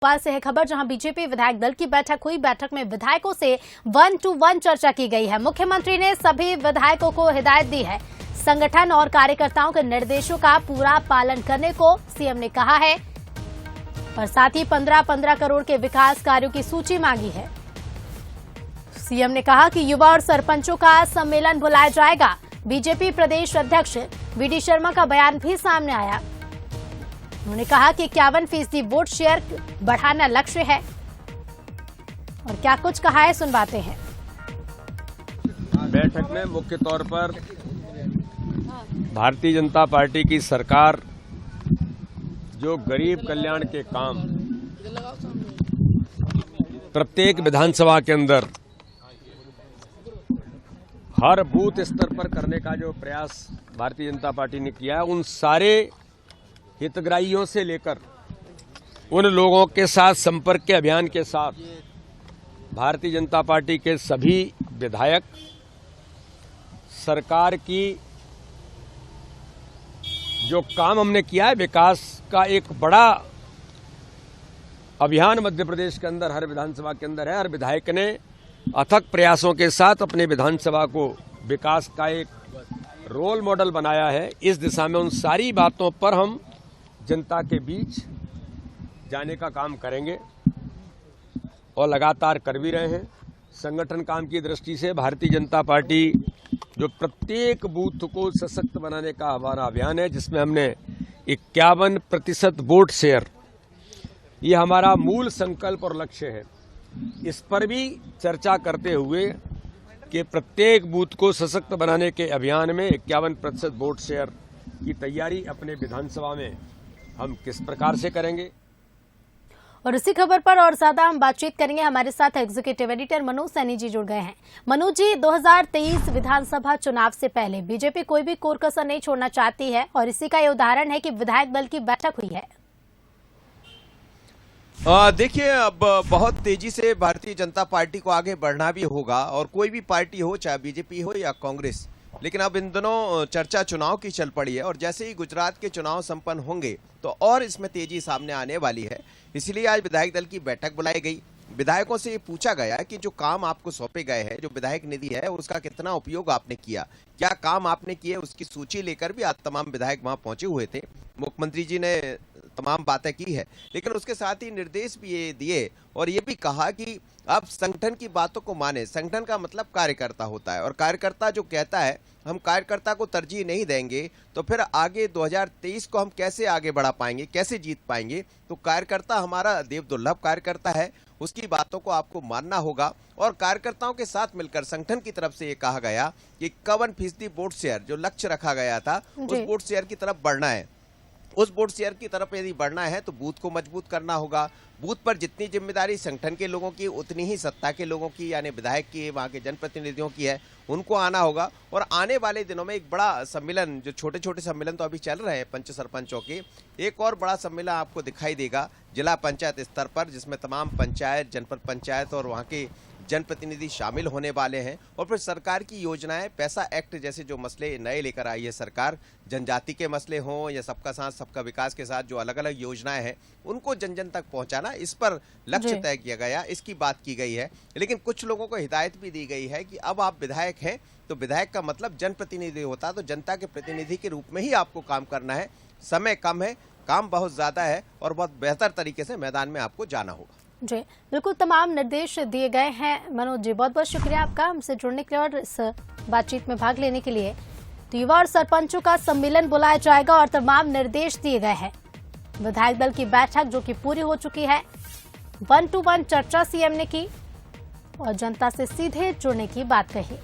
भोपाल से है खबर, जहां बीजेपी विधायक दल की बैठक हुई। बैठक में विधायकों से 1-to-1 चर्चा की गई है। मुख्यमंत्री ने सभी विधायकों को हिदायत दी है। संगठन और कार्यकर्ताओं के निर्देशों का पूरा पालन करने को सीएम ने कहा है और साथ ही 15-15 करोड़ के विकास कार्यों की सूची मांगी है। सीएम ने कहा कि युवा और सरपंचों का सम्मेलन बुलाया जाएगा। बीजेपी प्रदेश अध्यक्ष वीडी शर्मा का बयान भी सामने आया। उन्होंने कहा कि 51% वोट शेयर बढ़ाना लक्ष्य है। और क्या कुछ कहा है, सुनवाते हैं। बैठक में मुख्य तौर पर भारतीय जनता पार्टी की सरकार जो गरीब कल्याण के काम प्रत्येक विधानसभा के अंदर हर बूथ स्तर पर करने का जो प्रयास भारतीय जनता पार्टी ने किया है, उन सारे हितग्राहियों से लेकर उन लोगों के साथ संपर्क के अभियान के साथ भारतीय जनता पार्टी के सभी विधायक सरकार की जो काम हमने किया है, विकास का एक बड़ा अभियान मध्य प्रदेश के अंदर हर विधानसभा के अंदर है। हर विधायक ने अथक प्रयासों के साथ अपने विधानसभा को विकास का एक रोल मॉडल बनाया है। इस दिशा में उन सारी बातों पर हम जनता के बीच जाने का काम करेंगे और लगातार कर भी रहे हैं। संगठन काम की दृष्टि से भारतीय जनता पार्टी जो प्रत्येक बूथ को सशक्त बनाने का हमारा अभियान है, जिसमें हमने 51% वोट शेयर, ये हमारा मूल संकल्प और लक्ष्य है। इस पर भी चर्चा करते हुए कि प्रत्येक बूथ को सशक्त बनाने के अभियान में 51% वोट शेयर की तैयारी अपने विधानसभा में हम किस प्रकार से करेंगे। और इसी खबर पर और ज्यादा हम बातचीत करेंगे। हमारे साथ एग्जीक्यूटिव एडिटर मनोज सैनी जी जुड़ गए हैं। मनोज जी, 2023 विधानसभा चुनाव से पहले बीजेपी कोई भी कोर कसर नहीं छोड़ना चाहती है और इसी का ये उदाहरण है कि विधायक दल की बैठक हुई है। देखिए, अब बहुत तेजी से भारतीय जनता पार्टी को आगे बढ़ना भी होगा और कोई भी पार्टी हो, चाहे बीजेपी हो या कांग्रेस, लेकिन अब इन दिनों चर्चा चुनाव की चल पड़ी है और जैसे ही गुजरात के चुनाव संपन्न होंगे तो और इसमें तेजी सामने आने वाली है। इसलिए आज विधायक दल की बैठक बुलाई गई। विधायकों से ये पूछा गया कि जो काम आपको सौंपे गए हैं, जो विधायक निधि है, उसका कितना उपयोग आपने किया, क्या काम आपने किए, उसकी सूची लेकर भी आज तमाम विधायक वहां पहुंचे हुए थे। मुख्यमंत्री जी ने तमाम बातें की है, लेकिन उसके साथ ही निर्देश भी ये दिए और ये भी कहा कि अब संगठन की बातों को माने। संगठन का मतलब कार्यकर्ता होता है और कार्यकर्ता जो कहता है हम कार्यकर्ता को तरजीह नहीं देंगे तो फिर आगे 2023 को हम कैसे आगे बढ़ा पाएंगे, कैसे जीत पाएंगे। तो कार्यकर्ता हमारा देव दुर्लभ कार्यकर्ता है, उसकी बातों को आपको मानना होगा। और कार्यकर्ताओं के साथ मिलकर संगठन की तरफ से ये कहा गया कि 51% वोट शेयर जो लक्ष्य रखा गया था, उस वोट शेयर की तरफ बढ़ना है। उस वोट शेयर की तरफ यदि बढ़ना है तो बूथ को मजबूत करना होगा। बूथ पर जितनी जिम्मेदारी संगठन के लोगों की, उतनी ही सत्ता के लोगों की, यानी विधायक की, वहां के जनप्रतिनिधियों की है, उनको आना होगा। और आने वाले दिनों में एक बड़ा सम्मेलन, जो छोटे छोटे सम्मेलन तो अभी चल रहे हैं पंच सरपंचों के, एक और बड़ा सम्मेलन आपको दिखाई देगा जिला पंचायत स्तर पर, जिसमें तमाम पंचायत, जनपद पंचायत और वहाँ के जनप्रतिनिधि शामिल होने वाले हैं। और फिर सरकार की योजनाएं, पैसा एक्ट जैसे जो मसले नए लेकर आई है सरकार, जनजाति के मसले हों या सबका साथ सबका विकास के साथ जो अलग अलग योजनाएं हैं, उनको जन जन तक पहुंचाना, इस पर लक्ष्य तय किया गया, इसकी बात की गई है। लेकिन कुछ लोगों को हिदायत भी दी गई है कि अब आप विधायक हैं तो विधायक का मतलब जनप्रतिनिधि होता है, तो जनता के प्रतिनिधि के रूप में ही आपको काम करना है। समय कम है, काम बहुत ज्यादा है और बहुत बेहतर तरीके से मैदान में आपको जाना होगा। जी बिल्कुल, तमाम निर्देश दिए गए हैं। मनोज जी, बहुत बहुत शुक्रिया आपका हमसे जुड़ने के लिए और इस बातचीत में भाग लेने के लिए। तो युवा और सरपंचों का सम्मेलन बुलाया जाएगा और तमाम निर्देश दिए गए हैं। विधायक दल की बैठक जो कि पूरी हो चुकी है, 1-to-1 चर्चा सीएम ने की और जनता से सीधे जुड़ने की बात कही।